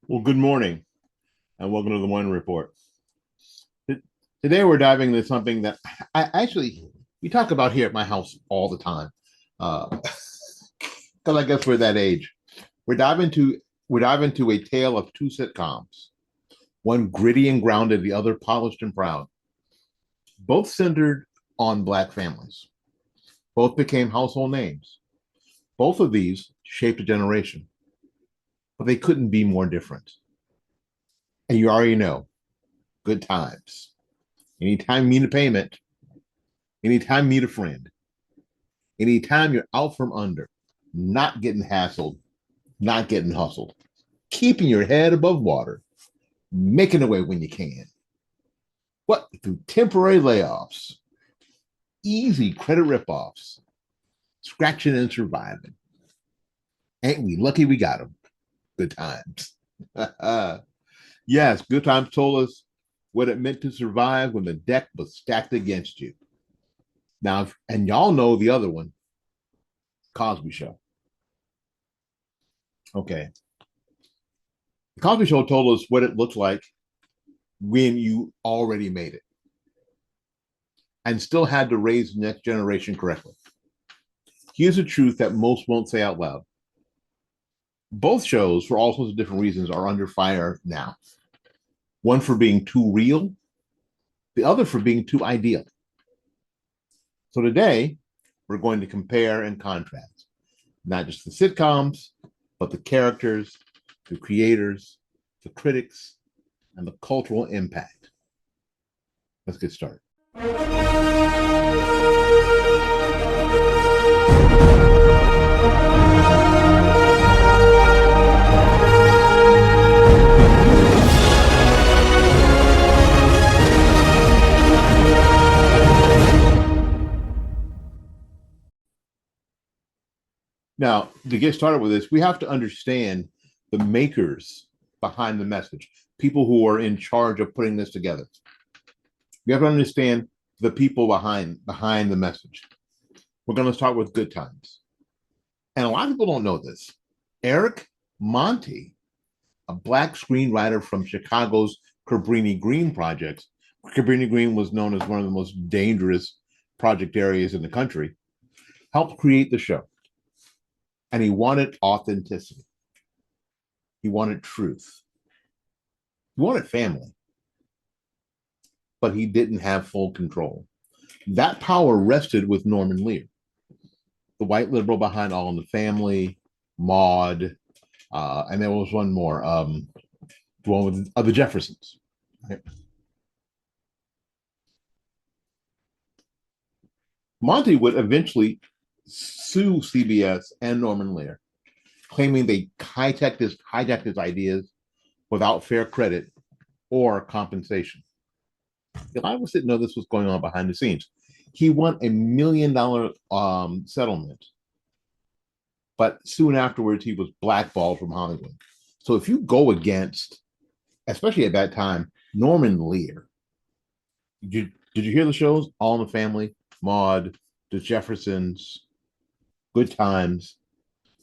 Well, good morning and welcome to the One Report. Today we're diving into something that we talk about here at my house all the time. Because I guess we're that age. We're diving into we're diving into a tale of two sitcoms, one gritty and grounded, the other polished and proud. Both centered on Black families. Both became household names. Both of these shaped a generation, but they couldn't be more different. And you already know, good times. Anytime you need a payment, anytime you need a friend, anytime you're out from under, not getting hassled, not getting hustled, keeping your head above water, making a way when you can. What? Through temporary layoffs, easy credit ripoffs, scratching and surviving. Ain't we lucky we got them? Good times. Yes, good times told us what it meant to survive when the deck was stacked against you. Now, and y'all know the other one, Cosby Show. Okay. The Cosby Show told us what it looked like when you already made it and still had to raise the next generation correctly. Here's a truth that most won't say out loud. Both shows, for all sorts of different reasons, are under fire now. One for being too real, the other for being too ideal. So today, we're going to compare and contrast, not just the sitcoms, but the characters, the creators, the critics, and the cultural impact. Let's get started. Now, to get started with this, we have to understand the makers behind the message, people who are in charge of putting this together. We have to understand the people behind the message. We're going to start with Good Times. And a lot of people don't know this. Eric Monte, a Black screenwriter from Chicago's Cabrini Green projects. Cabrini Green was known as one of the most dangerous project areas in the country, helped create the show. And he wanted authenticity. He wanted truth. He wanted family. But he didn't have full control. That power rested with Norman Lear, the white liberal behind All in the Family, Maude, and there was one more, the one with the Jeffersons. Right? Monty would eventually sue CBS and Norman Lear, claiming they hijacked his ideas without fair credit or compensation. Elias didn't know this was going on behind the scenes. He won $1 million settlement, but soon afterwards he was blackballed from Hollywood. So if you go against, especially at that time, Norman Lear, did you hear the shows? All in the Family, Maude, The Jeffersons, Good Times.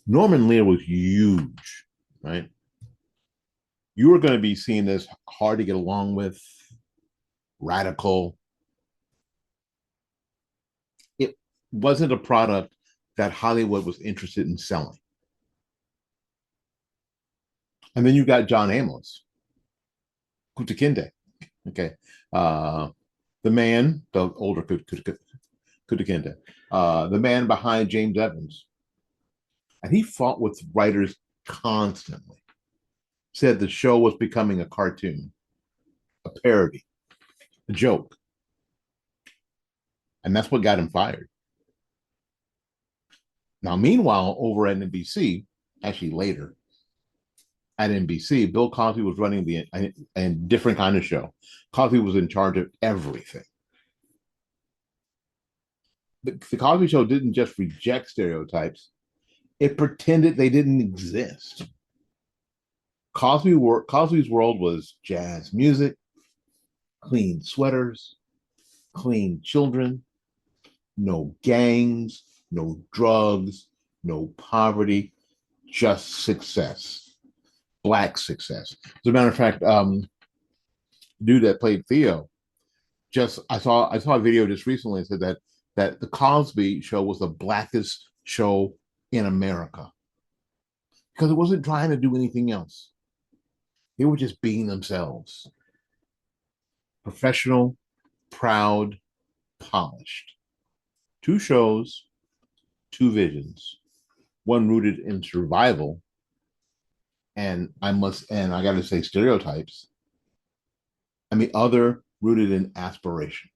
Norman Lear was huge, right? You were going to be seen as hard to get along with, radical. It wasn't a product that Hollywood was interested in selling. And then you got John Amos, Kuta Kinte. Okay. Uh, the older Kuta Kinte, the man behind James Evans. And he fought with writers constantly. Said the show was becoming a cartoon, a parody, a joke. And that's what got him fired. Now, meanwhile, over at NBC, actually later at NBC, Bill Cosby was running a different kind of show. Cosby was in charge of everything. The Cosby Show didn't just reject stereotypes; it pretended they didn't exist. Cosby's world was jazz music, clean sweaters, clean children, no gangs, no drugs, no poverty, just success. Black success. As a matter of fact, dude that played Theo, just I saw a video just recently that said that the Cosby show was the blackest show in America because it wasn't trying to do anything else. They were just being themselves, professional, proud, polished. Two shows, two visions, one rooted in survival, and I got to say stereotypes, and the other rooted in aspiration.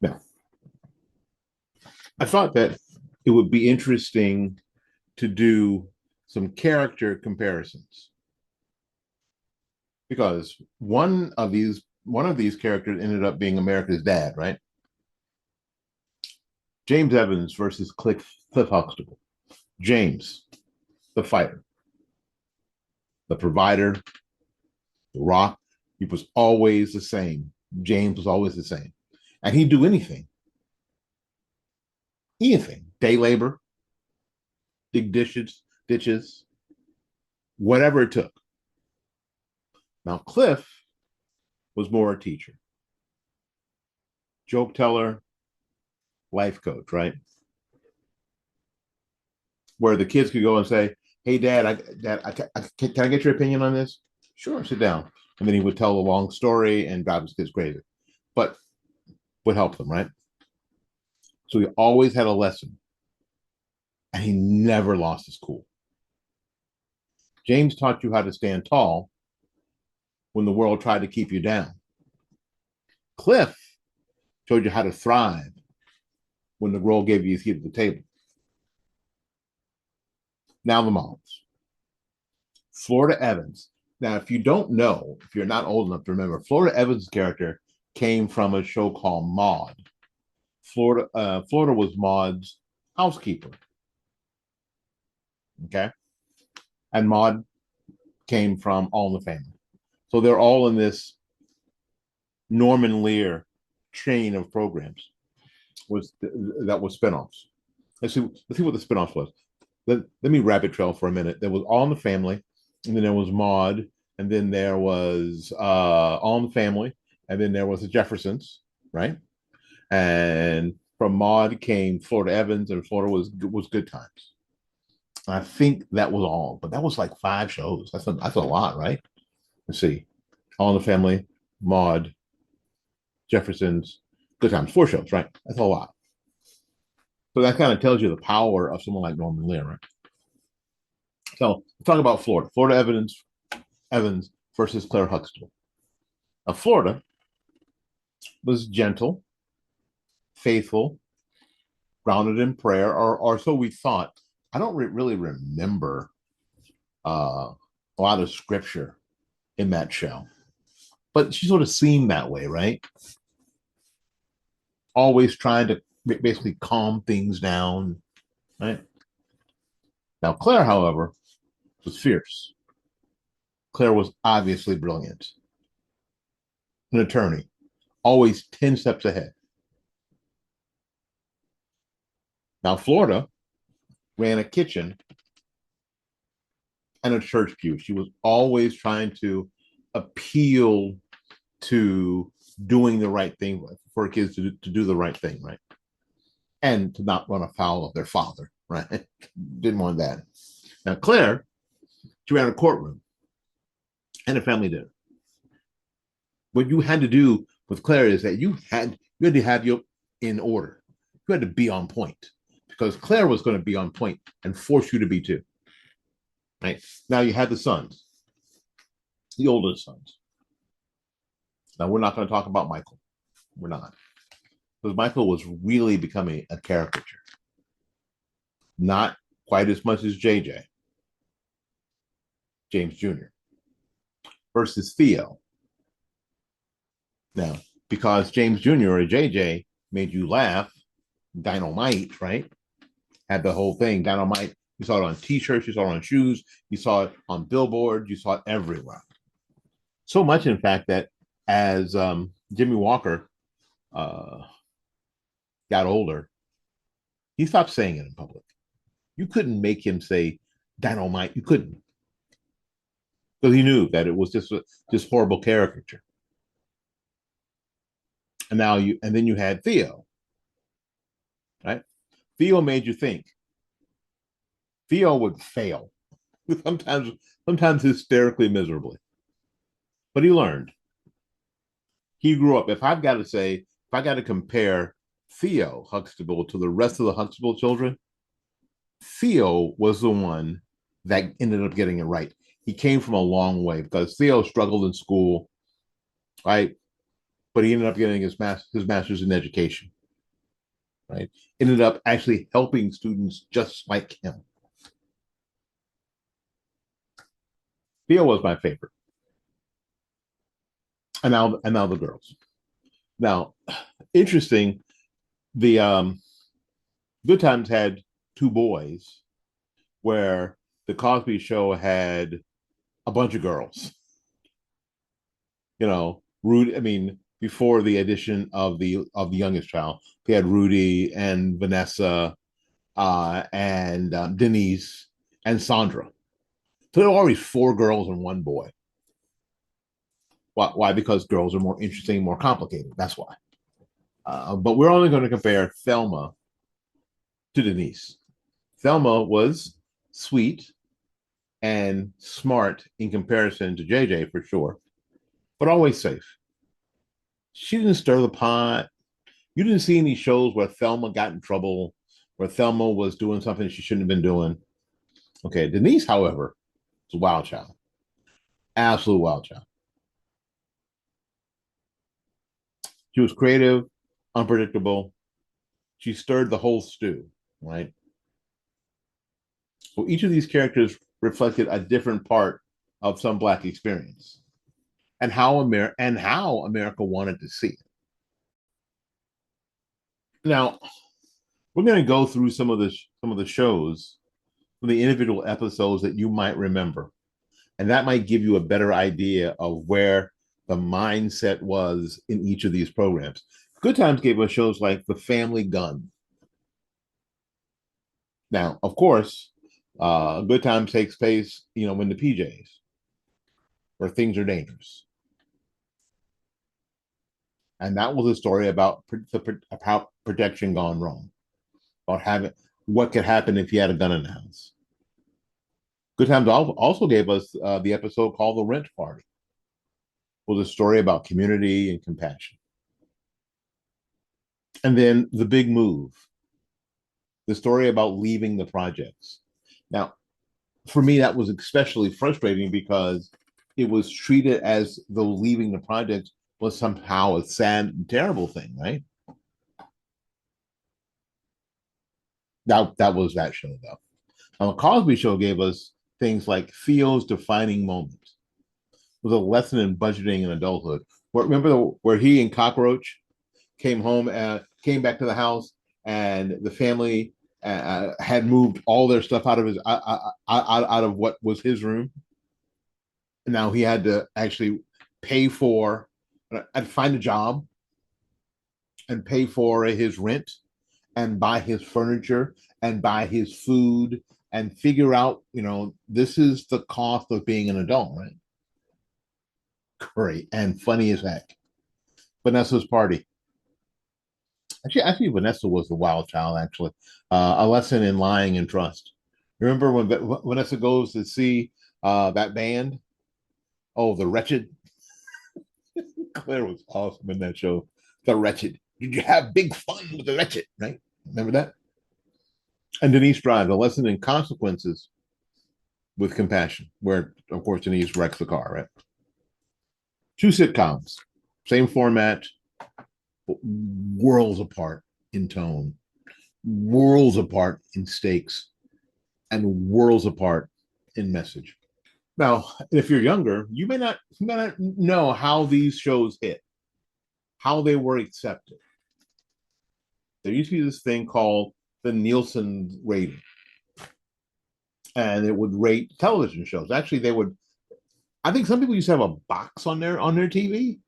Now, I thought that it would be interesting to do some character comparisons because one of these characters ended up being America's dad, right? James Evans versus Cliff Huxtable. James, the fighter, the provider, the rock. He was always the same. James was always the same, and he'd do anything, day labor, dig ditches, whatever it took. Now Cliff was more a teacher, joke teller, life coach, right? Where the kids could go and say, "Hey, can I get your opinion on this?" Sure, sit down. And then he would tell a long story and drive his kids crazy, but would help them, right? So he always had a lesson, and he never lost his cool. James taught you how to stand tall when the world tried to keep you down. Cliff showed you how to thrive when the world gave you a seat at the table. Now the moms. Florida Evans. Now, if you don't know, if you're not old enough to remember, Florida Evans' character came from a show called Maude. Florida was Maude's housekeeper. Okay. And Maude came from All in the Family. So they're all in this Norman Lear chain of programs that was spinoffs. Let's see what the spinoff was. Let me rabbit trail for a minute. There was All in the Family, and then there was Maude, and then there was All in the Family, and then there was the Jeffersons, right? And from Maude came Florida Evans, and Florida was Good Times. I think that was all, but that was like 5 shows. That's a lot, right? Let's see. All in the Family, Maude, Jefferson's, Good Times, 4 shows, right? That's a lot. So that kind of tells you the power of someone like Norman Lear, right? So talk about Florida. Florida Evans versus Claire Huxtable. Now, Florida was gentle, faithful, grounded in prayer, or so we thought. I don't really remember a lot of scripture in that show, but she sort of seemed that way, right? Always trying to basically calm things down, right? Now, Claire, however, was fierce. Claire was obviously brilliant, an attorney, always 10 steps ahead. Now, Florida ran a kitchen and a church pew. She was always trying to appeal to doing the right thing for kids to do the right thing, right? And to not run afoul of their father, right? Didn't want that. Now, Claire, she ran a courtroom and a family dinner. What you had to do with Claire is that you had to have you in order. You had to be on point because Claire was going to be on point and force you to be too. Right? Now you had the sons, the oldest sons. Now we're not going to talk about Michael. We're not. Because Michael was really becoming a caricature. Not quite as much as JJ, James Jr., versus Theo. Now, because James Jr. or JJ made you laugh, Dynamite, right? Had the whole thing, Dynamite. You saw it on t-shirts, you saw it on shoes, you saw it on billboards, you saw it everywhere. So much, in fact, that as Jimmy Walker got older, he stopped saying it in public. You couldn't make him say Dynamite. You couldn't. because he knew that it was just horrible caricature. And then you had Theo, right? Theo made you think. Theo would fail sometimes, sometimes hysterically miserably, but he learned. He grew up. If I got to compare Theo Huxtable to the rest of the Huxtable children, Theo was the one that ended up getting it right. He came from a long way because Theo struggled in school, right? But he ended up getting his master's in education, right? Ended up actually helping students just like him. Theo was my favorite, and now the girls. Now, interesting. The Good Times had two boys, where the Cosby Show had a bunch of girls. Rudy. I mean, before the addition of the youngest child, they had Rudy and Vanessa, and Denise and Sandra. So there were always four girls and one boy. Why? Because girls are more interesting, more complicated. That's why. But we're only going to compare Thelma to Denise. Thelma was sweet and smart in comparison to JJ for sure, but always safe. She didn't stir the pot. You didn't see any shows where Thelma got in trouble, where Thelma was doing something she shouldn't have been doing. Okay, Denise, however, was a wild child, absolute wild child. She was creative, unpredictable. She stirred the whole stew, right? So each of these characters reflected a different part of some Black experience and how America wanted to see it. Now, we're going to go through some of the shows, some of the individual episodes that you might remember, and that might give you a better idea of where the mindset was in each of these programs. Good Times gave us shows like The Family Gun. Now, of course, Good Times takes place, in the PJs, where things are dangerous, and that was a story about protection gone wrong, about having what could happen if you had a gun in the house. Good Times also gave us the episode called The Rent Party. It was a story about community and compassion. And then The Big Move, the story about leaving the projects. Now, for me, that was especially frustrating because it was treated as though leaving the projects was somehow a sad and terrible thing, right? That was that show, though. Now, the Cosby Show gave us things like Theo's defining moment. It was a lesson in budgeting and adulthood. Where he and Cockroach came back to the house, and the family had moved all their stuff out of what was his room. And now he had to actually pay for and find a job and pay for his rent and buy his furniture and buy his food and figure out, this is the cost of being an adult, right? Great and funny as heck. Vanessa's Party. Actually, Vanessa was the wild child. Actually, a lesson in lying and trust. Remember when Vanessa goes to see that band? Oh, the Wretched. Claire was awesome in that show. The Wretched. Did you have big fun with the Wretched? Right? Remember that? And Denise Drive, a lesson in consequences with compassion, where of course Denise wrecks the car. Right? Two sitcoms, same format, worlds apart in tone, worlds apart in stakes, and worlds apart in message. Now, if you're younger, you may not know how these shows hit, how they were accepted. There used to be this thing called the Nielsen rating, and it would rate television shows. Actually, they would. I think some people used to have a box on their TV.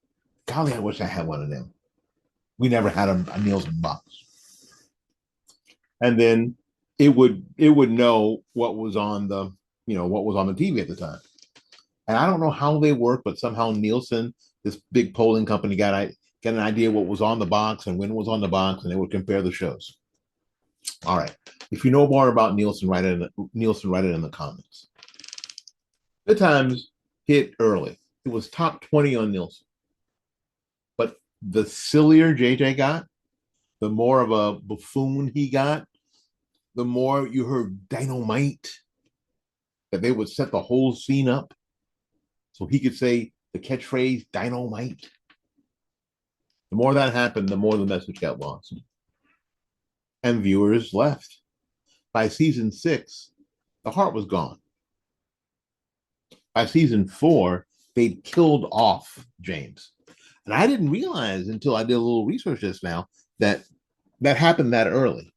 Golly, I wish I had one of them. We never had a Nielsen box. And then it would know what was on the TV at the time. And I don't know how they work, but somehow Nielsen, this big polling company, got an idea what was on the box and when it was on the box, and they would compare the shows. All right. If you know more about Nielsen, write it in the comments. Good Times hit early. It was top 20 on Nielsen. But the sillier JJ got, the more of a buffoon he got, the more you heard dynamite, that they would set the whole scene up so he could say the catchphrase dynamite. The more that happened, the more the message got lost. And viewers left. By season 6, the heart was gone. By season 4, they'd killed off James. And I didn't realize until I did a little research just now that that happened that early.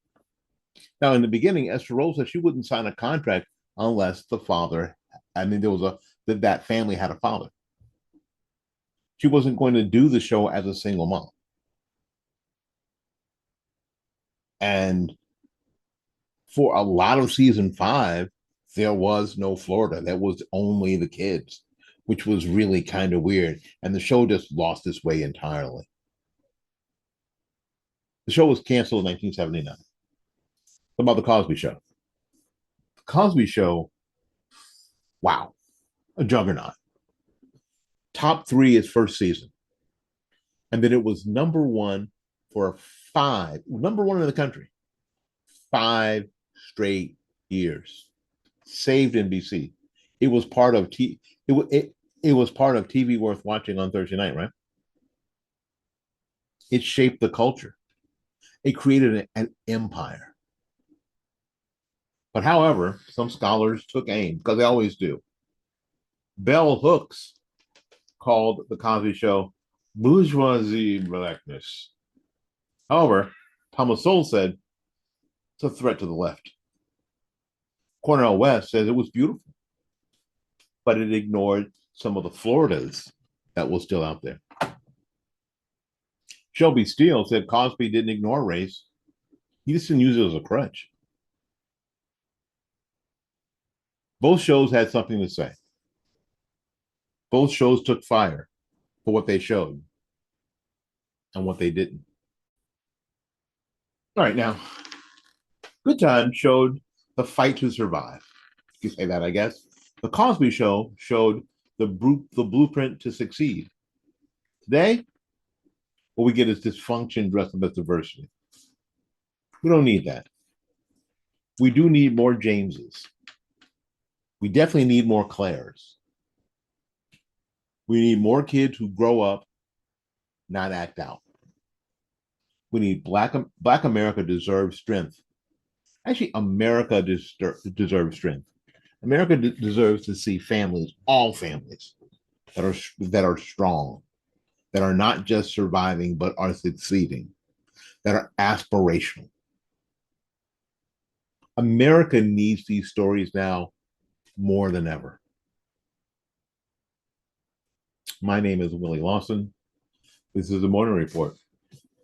Now, in the beginning, Esther Rose said she wouldn't sign a contract unless the father, that family had a father. She wasn't going to do the show as a single mom. And for a lot of season 5, there was no Florida. There was only the kids, which was really kind of weird. And the show just lost its way entirely. The show was canceled in 1979. What about The Cosby Show? The Cosby Show, wow, a juggernaut. Top 3 is first season. And then it was number 1 for number 1 in the country, 5 straight years. Saved NBC. It was part of it was part of TV worth watching on Thursday night, right? It shaped the culture. It created an empire. But however, some scholars took aim, because they always do. Bell Hooks called The Cosby Show bourgeoisie blackness. However, Thomas Sowell said it's a threat to the left. Cornel West says it was beautiful, but it ignored some of the Floridas that was still out there. Shelby Steele said Cosby didn't ignore race. He just didn't use it as a crutch. Both shows had something to say. Both shows took fire for what they showed and what they didn't. All right, now, Good Time showed the fight to survive. You can say that, I guess. The Cosby Show showed the blueprint to succeed. Today, what we get is dysfunction dressed up as diversity. We don't need that. We do need more Jameses. We definitely need more Claires. We need more kids who grow up, not act out. We need Black America deserves strength. Actually, America deserves strength. America deserves to see families, all families, that are strong, that are not just surviving but are succeeding, that are aspirational. America needs these stories now more than ever. My name is Willie Lawson. This is the Morning Report.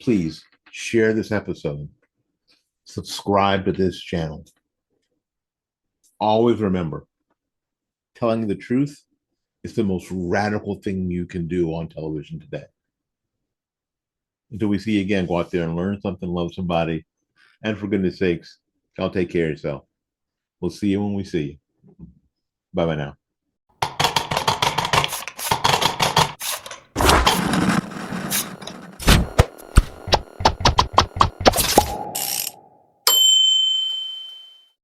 Please share this episode. Subscribe to this channel. Always remember, telling the truth is the most radical thing you can do on television today. Until we see you again, go out there and learn something, love somebody, and for goodness sakes, y'all take care of yourself. We'll see you when we see you. Bye-bye now.